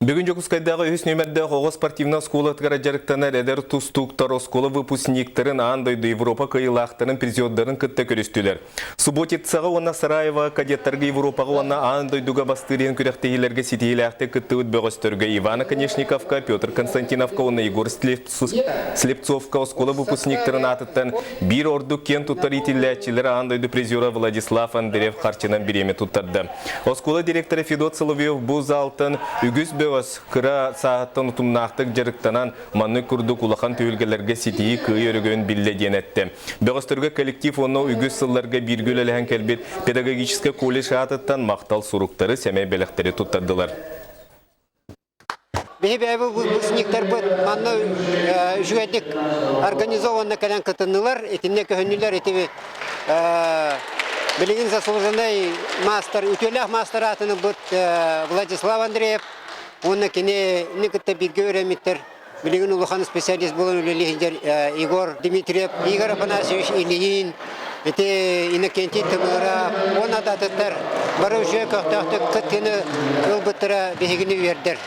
Бүгін Жокускайдағы үс нөмірді Хоғыз спортивна сколатығара жарықтанар әдір тұстуқтар оскола выпускниктерін андойды Европа кайылақтарын призиоддарын күтті көрістілер. Суботицаға оны Сараева кадеттарға Европаға оны андойдуға бастырен күректегілерге сетейләқті күтті өтбөғістірге Ивана Конечниковка, Петр Константиновка, оны Егор Слепцовка оскола выпускниктерін атыттан бір орду кен тұттарителләтчілері андойды призиора Владислав Андреев Харчинан береме тұттарды. Оскола директоры Федот Соловьев бұз алтын үгіз кыра сааттан утумнақтық жарықтанан манны күрдік улахан түйілгелерге сетейі күй өрігін білден әтті. Бөғістіргі коллектив оны үгіз сылларға біргіл әліген кәлбет педагогический колледж атыттан мақтал сұруқтары сәмей бәліқтері тұттардылар. Бәйбі выпускниктар бұд манны жүгәдік организованны кәлән қытынылар, етімне көхінілер етімі білігін заслуженный мастер, үтелях мастер атыны бұд Владислав Андреев. Оны кене некітті бірге өреметтер. Білігін ұлыған специалист болын өлелігіндер Егор Дмитриев, Игорь Афанасьевич Ильин, Иннокентий Тымыра, оны адатыттар. Бары үші көқтақты күткені өлбіттіра бейгіні вердер.